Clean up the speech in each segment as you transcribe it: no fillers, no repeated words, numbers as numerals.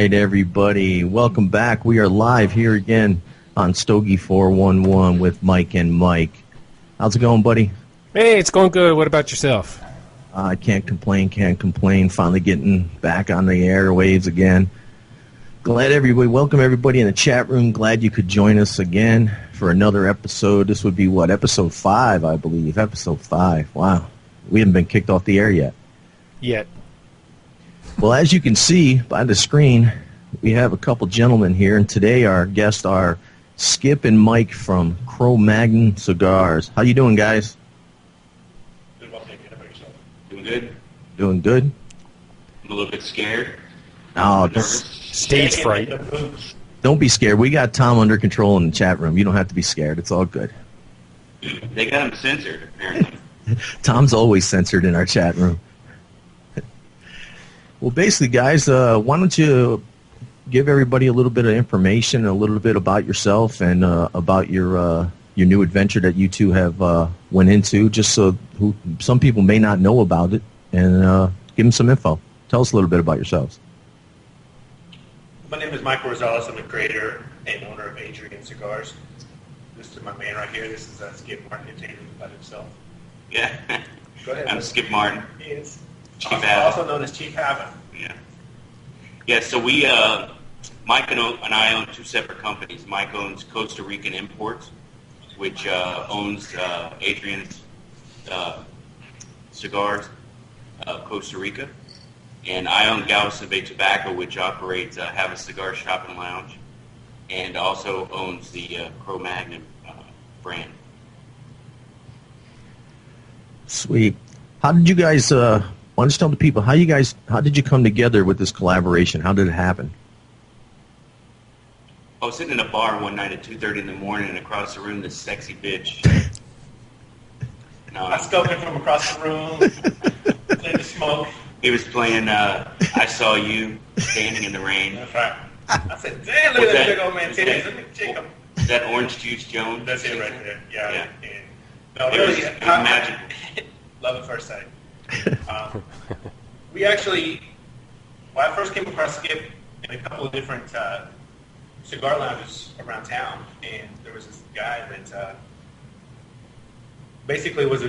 right, everybody. Welcome back. We are live here again on Stogie411 with Mike and Mike. How's it going, buddy? Hey, it's going good. What about yourself? I can't complain. Finally getting back on the airwaves again. Welcome everybody in the chat room. Glad you could join us again for another episode. This would be what, episode 5, I believe. Episode 5. Wow. We haven't been kicked off the air yet. Well, as you can see by the screen, we have a couple gentlemen here, and today our guests are Skip and Mike from Cromagnon Cigars. How you doing, guys? Doing well, thank you. How about yourself? Doing good. Doing good? I'm a little bit scared. Oh, stage fright. Don't be scared. We got Tom under control in the chat room. You don't have to be scared. It's all good. They got him censored, apparently. Tom's always censored in our chat room. Well, basically, guys, why don't you give everybody a little bit of information, a little bit about yourself, and about your new adventure that you two have went into, just so some people may not know about it, and give them some info. Tell us a little bit about yourselves. My name is Micheal Rosales. I'm the creator and owner of Adrian Cigars. This is my man right here. This is Skip Martin. He's telling about himself. Yeah. Go ahead. I'm Skip Martin. He is. Chief Havin. Also known as Chief Havin. Yeah. Yeah, so we, Mike and I own 2 separate companies. Mike owns Costa Rican Imports, which owns Adrian's Cigars, Costa Rica. And I own Galveston Bay Tobacco, which operates Have a Cigar Shop and Lounge, and also owns the Cromagnon brand. Sweet. How did you guys, why don't you tell the people, how did you come together with this collaboration? How did it happen? I was sitting in a bar one night at 2:30 in the morning, and across the room, this sexy bitch. I scoped him from across the room, playing the smoke. He was playing I Saw You, Standing in the Rain. That's right. I said, damn, look at that big old man titties. Let me check him. Is that Orange Juice Jones? That's it right there. Yeah. Yeah. And, no, It really, was magical. love at first sight. We actually, I first came across Skip in a couple of different cigar lounges around town, and there was this guy that basically was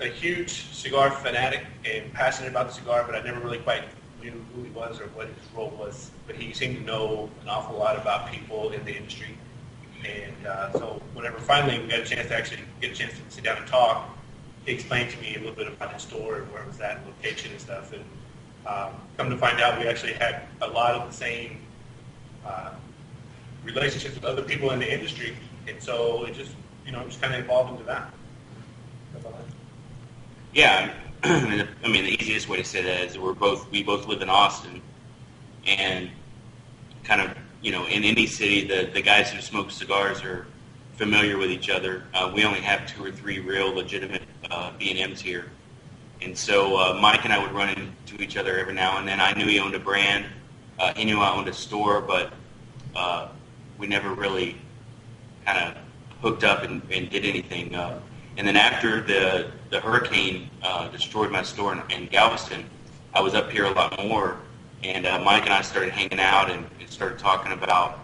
a huge cigar fanatic and passionate about the cigar, but I never really quite knew who he was or what his role was. But he seemed to know an awful lot about people in the industry. And so whenever finally we got a chance to sit down and talk, he explained to me a little bit about his store and where it was at, location and stuff. And come to find out, we actually had a lot of the same relationships with other people in the industry. And so it just kind of evolved into that. Yeah, I mean, the easiest way to say that is we both live in Austin, and kind of, in any city, the guys who smoke cigars are familiar with each other. We only have 2 or 3 real legitimate B&Ms here, and so Mike and I would run into each other every now and then. I knew he owned a brand, he knew I owned a store, but we never really kind of hooked up and did anything. And then after the hurricane destroyed my store in Galveston, I was up here a lot more, and Mike and I started hanging out and started talking about,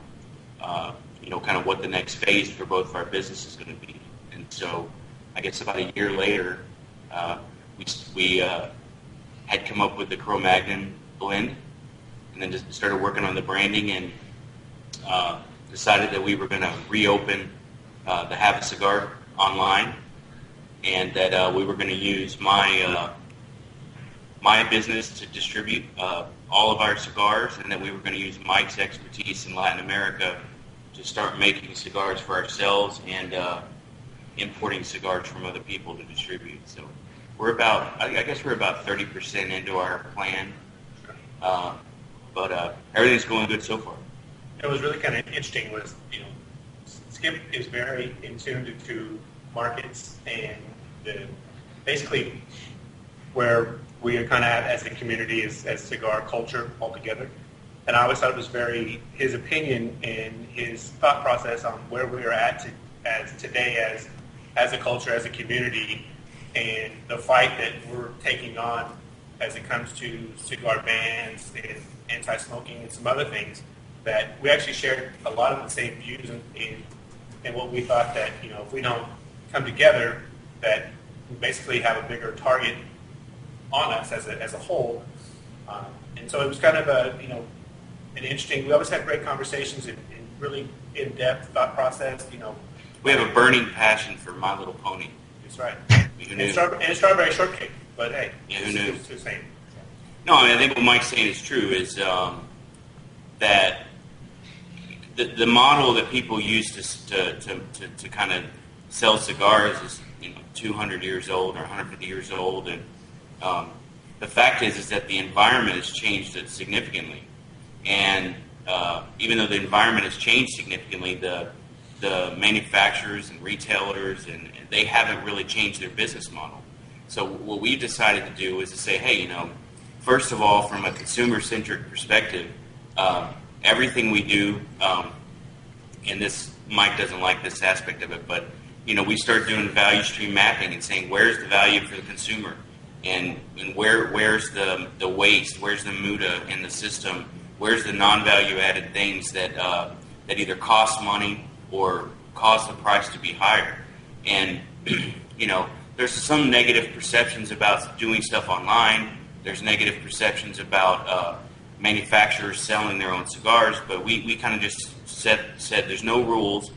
kind of what the next phase for both of our business is going to be. And so I guess about a year later, we had come up with the Cromagnon blend, and then just started working on the branding, and decided that we were going to reopen the Have a Cigar online, and that we were going to use my business to distribute all of our cigars, and that we were going to use Mike's expertise in Latin America to start making cigars for ourselves and importing cigars from other people to distribute. So I guess we're about 30% into our plan, but everything's going good so far. It was really kind of interesting. Skip is very in tune to markets and basically where we are kind of at as a community as cigar culture altogether. And I always thought it was his opinion and his thought process on where we are at today as a culture, as a community, and the fight that we're taking on as it comes to cigar bans and anti-smoking and some other things, that we actually shared a lot of the same views in what we thought that, if we don't come together, that we basically have a bigger target on us as a whole. And so it was kind of an interesting, we always had great conversations and really in-depth thought process, We have a burning passion for My Little Pony. That's right. Who knew? And strawberry shortcake, but hey, Yeah, who knew? It's the same. No, I think what Mike's saying is true, is that the model that people use to kind of sell cigars is 200 years old or 150 years old, and the fact is that the environment has changed significantly, and even though the environment has changed significantly, the manufacturers and retailers and they haven't really changed their business model. So what we've decided to do is to say, hey, first of all, from a consumer-centric perspective, everything we do, and this Mike doesn't like this aspect of it, but we start doing value stream mapping and saying where's the value for the consumer, and where's the waste, where's the muda in the system, where's the non-value added things that either cost money or cause the price to be higher. And there's some negative perceptions about doing stuff online. There's negative perceptions about manufacturers selling their own cigars, but we kind of just said there's no rules.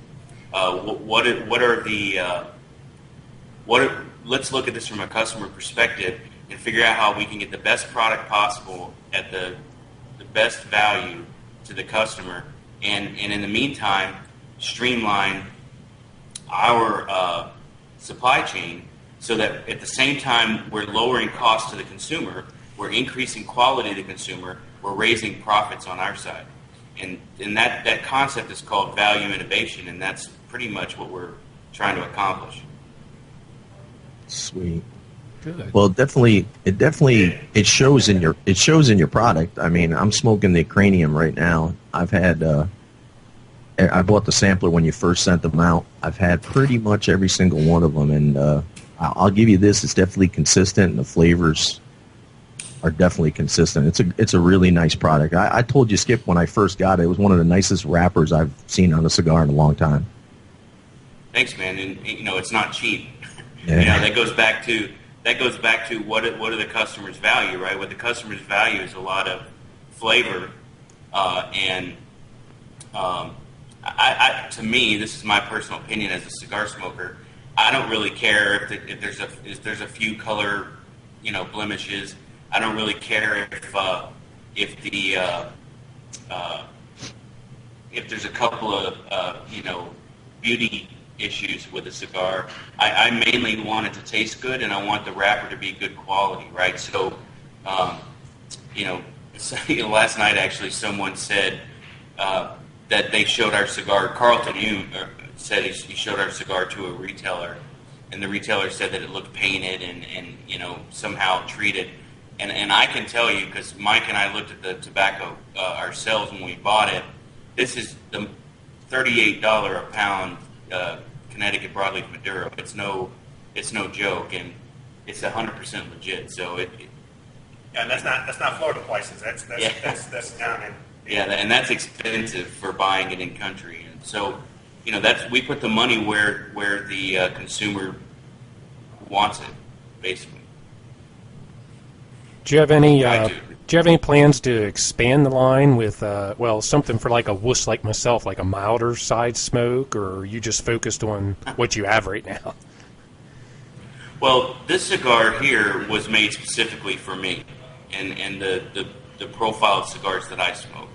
Let's look at this from a customer perspective and figure out how we can get the best product possible at the best value to the customer, and in the meantime streamline our supply chain so that at the same time we're lowering costs to the consumer, we're increasing quality to the consumer, we're raising profits on our side. And that concept is called value innovation, and that's pretty much what we're trying to accomplish. Sweet. Good. Well, it shows in your product. I mean, I'm smoking the Cranium right now. I bought the sampler when you first sent them out. I've had pretty much every single one of them, and I'll give you this: it's definitely consistent, and the flavors are definitely consistent. It's a really nice product. I told you, Skip, when I first got it, it was one of the nicest wrappers I've seen on a cigar in a long time. Thanks, man. And it's not cheap. Yeah. That goes back to what do the customers value, right? What the customers value is a lot of flavor, and to me, this is my personal opinion as a cigar smoker. I don't really care if there's a few color, blemishes. I don't really care if there's a couple of beauty issues with a cigar. I mainly want it to taste good, and I want the wrapper to be good quality, right? So, last night actually someone said that they showed our cigar. Carlton Hume said he showed our cigar to a retailer, and the retailer said that it looked painted and somehow treated. And I can tell you, because Mike and I looked at the tobacco ourselves when we bought it, this is the $38 a pound Connecticut broadleaf Maduro. It's no joke, and it's 100% legit. So and that's not Florida prices. That's down in. Yeah, and that's expensive for buying it in country. And so, we put the money where the consumer wants it, basically. Do you have any plans to expand the line with something for like a wuss like myself, like a milder side smoke, or are you just focused on what you have right now? Well, this cigar here was made specifically for me, and the profile of cigars that I smoke.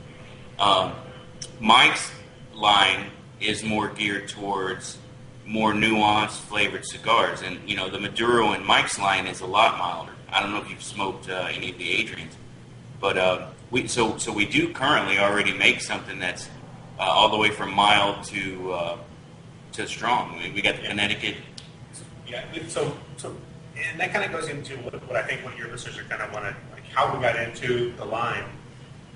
Mike's line is more geared towards more nuanced flavored cigars, and the Maduro in Mike's line is a lot milder. I don't know if you've smoked any of the Adrians, but we do currently already make something that's all the way from mild to strong. I mean, we got the Connecticut. Yeah, so and that kind of goes into what I think what your listeners are kind of want to, like, how we got into the line,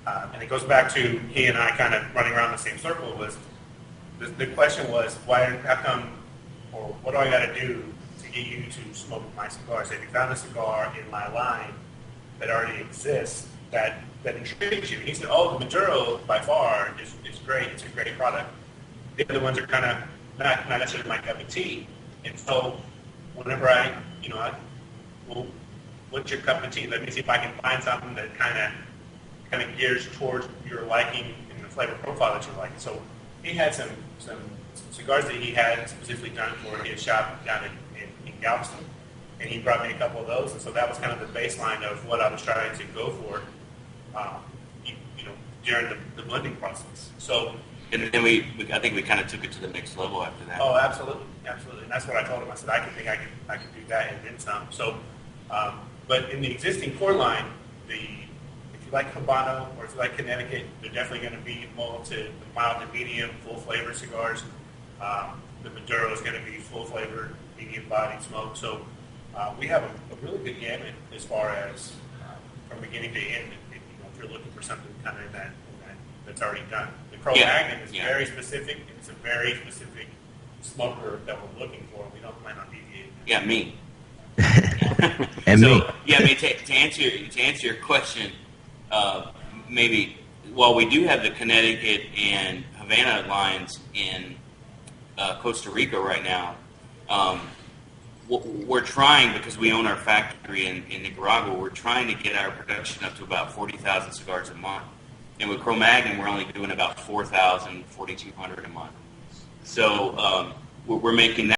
and it goes back to he and I kind of running around the same circle. Was the question was how come, or what do I got to do to get you to smoke my cigar? So if you found a cigar in my line that already exists, that intrigues you? And he said, oh, the Maduro by far is great. It's a great product. The other ones are kind of not necessarily my cup of tea. And so whenever well, what's your cup of tea? Let me see if I can find something that kind of gears towards your liking and the flavor profile that you like. So he had some cigars that he had specifically done for his shop down in Galveston, and he brought me a couple of those. And so that was kind of the baseline of what I was trying to go for, during the blending process. So. And then I think we kind of took it to the next level after that. Oh, absolutely, absolutely. And that's what I told him. I said, I could do that and then some. So, but in the existing core line, if you like Habano or if you like Connecticut, they're definitely going to be more to the mild to medium, full flavor cigars. The Maduro is going to be full flavor, medium bodied smoke. So we have a really good gamut as far as from beginning to end. If you're looking for something kind of in that that's already done. The Cromagnon is very specific. It's a very specific smoker that we're looking for. We don't plan on deviating. Yeah, me. And so, me. Yeah, I mean, to answer your question, maybe while we do have the Connecticut and Havana lines in Costa Rica right now, we're trying, because we own our factory in Nicaragua, we're trying to get our production up to about 40,000 cigars a month. And with Cromagnon, we're only doing about 4,000, 4,200 a month. So we're making that.